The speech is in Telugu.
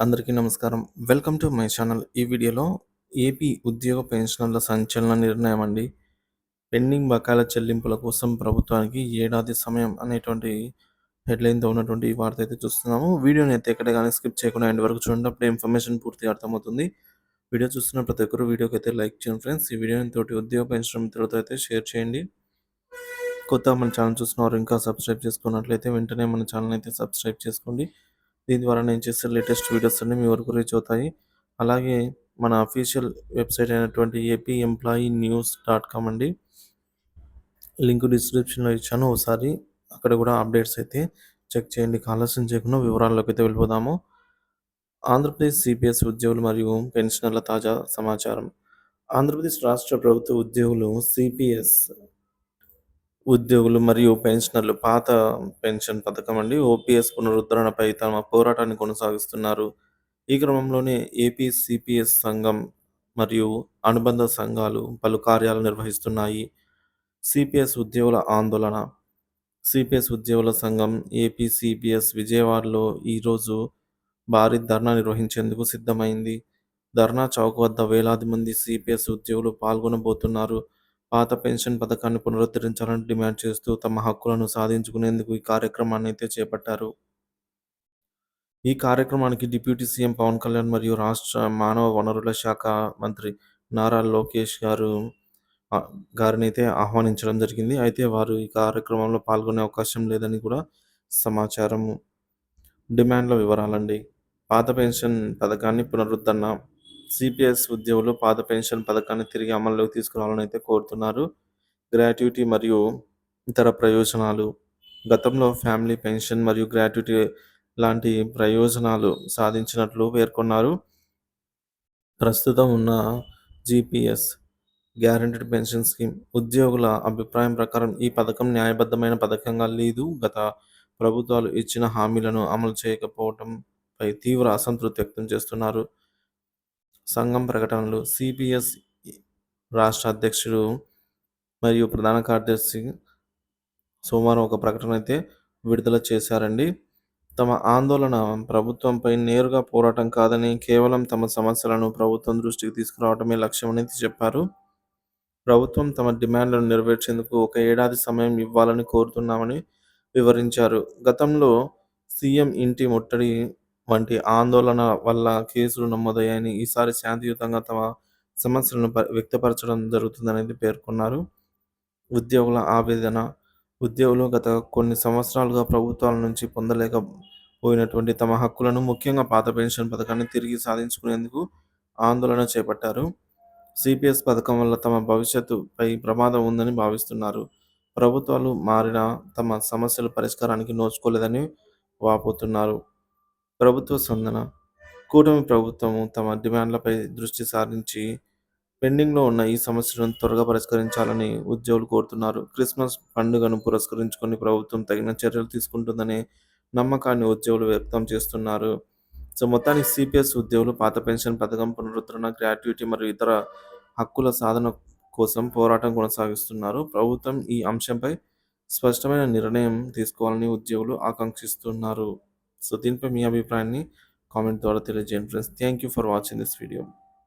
అందరికీ నమస్కారం. Welcome to my channel. ఈ వీడియోలో ఏపీ ఉద్యోగ పెన్షనర్ల సంచలన నిర్ణయం అండి. పెండింగ్ బకాయిల చెల్లింపుల కోసం ప్రభుత్వానికి ఏడాది సమయం అనేటువంటి హెడ్‌లైన్‌తో ఉన్నటువంటి ఈ వార్త అయితే చూస్తున్నాము. వీడియోని అయితే ఎక్కడ గాని స్కిప్ చేయకుండా ఎండ్ వరకు చూడండి. అప్పుడే ఇన్ఫర్మేషన్ పూర్తిగా అర్థమవుతుంది. వీడియో చూస్తున్న ప్రతి ఒక్కరు వీడియోకైతే లైక్ చేయండి ఫ్రెండ్స్. ఈ వీడియోని తోటి ఉద్యోగ పెన్షనర్ మిత్రులతో అయితే షేర్ చేయండి. కొత్తగా మన ఛానల్ చూస్తున్నవారు ఇంకా సబ్స్క్రైబ్ చేసుకున్నట్లయితే వెంటనే మన ఛానల్ అయితే సబ్స్క్రైబ్ చేసుకోండి. దీని ద్వారా నేను చేసే లేటెస్ట్ వీడియోస్ అన్నీ మీ వరకు రీచ్ అవుతాయి. అలాగే మన అఫీషియల్ వెబ్సైట్ అయినటువంటి apemployeenews.com అండి. లింక్ డిస్క్రిప్షన్‌లో ఇచ్చాను. ఒకసారి అక్కడ కూడా అప్డేట్స్ అయితే చెక్ చేయండి. ఆలస్యం చేయకుండా వివరాల్లోకి అయితే వెళ్ళిపోదాము. ఆంధ్రప్రదేశ్ సిపిఎస్ ఉద్యోగులు మరియు పెన్షనర్ల తాజా సమాచారం. ఆంధ్రప్రదేశ్ రాష్ట్ర ప్రభుత్వ ఉద్యోగులు సిపిఎస్ ఉద్యోగులు మరియు పెన్షనర్లు పాత పెన్షన్ పథకం అండి ఓపీఎస్ పునరుద్ధరణపై తమ పోరాటాన్ని కొనసాగిస్తున్నారు. ఈ క్రమంలోనే ఏపీ సిపిఎస్ సంఘం మరియు అనుబంధ సంఘాలు పలు కార్యాలు నిర్వహిస్తున్నాయి. సిపిఎస్ ఉద్యోగుల ఆందోళన. సిపిఎస్ ఉద్యోగుల సంఘం ఏపీ సిపిఎస్ విజయవాడలో ఈరోజు భారీ ధర్నా నిర్వహించేందుకు సిద్ధమైంది. ధర్నా చౌక్ వద్ద వేలాది మంది సిపిఎస్ ఉద్యోగులు పాల్గొనబోతున్నారు. పాత పెన్షన్ పథకాన్ని పునరుద్ధరించాలని డిమాండ్ చేస్తూ తమ హక్కులను సాధించుకునేందుకు ఈ కార్యక్రమాన్ని అయితే చేపట్టారు. ఈ కార్యక్రమానికి డిప్యూటీ సీఎం పవన్ కళ్యాణ్ మరియు రాష్ట్ర మానవ వనరుల శాఖ మంత్రి నారా లోకేష్ గారినైతే ఆహ్వానించడం జరిగింది. అయితే వారు ఈ కార్యక్రమంలో పాల్గొనే అవకాశం లేదని కూడా సమాచారము. డిమాండ్ల వివరాలండి. పాత పెన్షన్ పథకాన్ని పునరుద్ధరణ. సిపిఎస్ ఉద్యోగులు పాత పెన్షన్ పథకాన్ని తిరిగి అమల్లోకి తీసుకురావాలని అయితే కోరుతున్నారు. గ్రాట్యుటీ మరియు ఇతర ప్రయోజనాలు. గతంలో ఫ్యామిలీ పెన్షన్ మరియు గ్రాట్యుటీ లాంటి ప్రయోజనాలు సాధించినట్లు పేర్కొన్నారు. ప్రస్తుతం ఉన్న జీపీఎస్ గ్యారంటీడ్ పెన్షన్ స్కీమ్ ఉద్యోగుల అభిప్రాయం ప్రకారం ఈ పథకం న్యాయబద్ధమైన పథకంగా లేదు. గత ప్రభుత్వాలు ఇచ్చిన హామీలను అమలు చేయకపోవడంపై తీవ్ర అసంతృప్తి వ్యక్తం చేస్తున్నారు. సంఘం ప్రకటనలు. సిపిఎస్ రాష్ట్ర అధ్యక్షుడు మరియు ప్రధాన కార్యదర్శి సోమవారం ఒక ప్రకటన అయితే విడుదల చేశారండి. తమ ఆందోళన ప్రభుత్వంపై నేరుగా పోరాటం కాదని, కేవలం తమ సమస్యలను ప్రభుత్వం దృష్టికి తీసుకురావడమే లక్ష్యమని చెప్పారు. ప్రభుత్వం తమ డిమాండ్లను నెరవేర్చేందుకు ఒక ఏడాది సమయం ఇవ్వాలని కోరుతున్నామని వివరించారు. గతంలో సీఎం ఇంటి ముట్టడి వంటి ఆందోళన వల్ల కేసులు నమోదయ్యాయని, ఈసారి శాంతియుతంగా తమ సమస్యలను వ్యక్తపరచడం జరుగుతుందనేది పేర్కొన్నారు. ఉద్యోగుల ఆవేదన. ఉద్యోగులు గత కొన్ని సంవత్సరాలుగా ప్రభుత్వాల నుంచి పొందలేకపోయినటువంటి తమ హక్కులను, ముఖ్యంగా పాత పెన్షన్ పథకాన్ని తిరిగి సాధించుకునేందుకు ఆందోళన చేపట్టారు. సిపిఎస్ పథకం వల్ల తమ భవిష్యత్తుపై ప్రమాదం ఉందని భావిస్తున్నారు. ప్రభుత్వాలు మారినా తమ సమస్యల పరిష్కారానికి నోచుకోలేదని వాపోతున్నారు. ప్రభుత్వ స్పందన. కూటమి ప్రభుత్వము తమ డిమాండ్లపై దృష్టి సారించి పెండింగ్లో ఉన్న ఈ సమస్యలను త్వరగా పరిష్కరించాలని ఉద్యోగులు కోరుతున్నారు. క్రిస్మస్ పండుగను పురస్కరించుకొని ప్రభుత్వం తగిన చర్యలు తీసుకుంటుందనే నమ్మకాన్ని ఉద్యోగులు వ్యక్తం చేస్తున్నారు. సో మొత్తానికి సిపిఎస్ ఉద్యోగులు పాత పెన్షన్ పథకం పునరుద్ధరణ, గ్రాట్యుటీ మరియు ఇతర హక్కుల సాధన కోసం పోరాటం కొనసాగిస్తున్నారు. ప్రభుత్వం ఈ అంశంపై స్పష్టమైన నిర్ణయం తీసుకోవాలని ఉద్యోగులు ఆకాంక్షిస్తున్నారు. సో దీనిపై మీ అభిప్రాయాన్ని కామెంట్ ద్వారా తెలియజేయండి friends. Thank you for watching this video.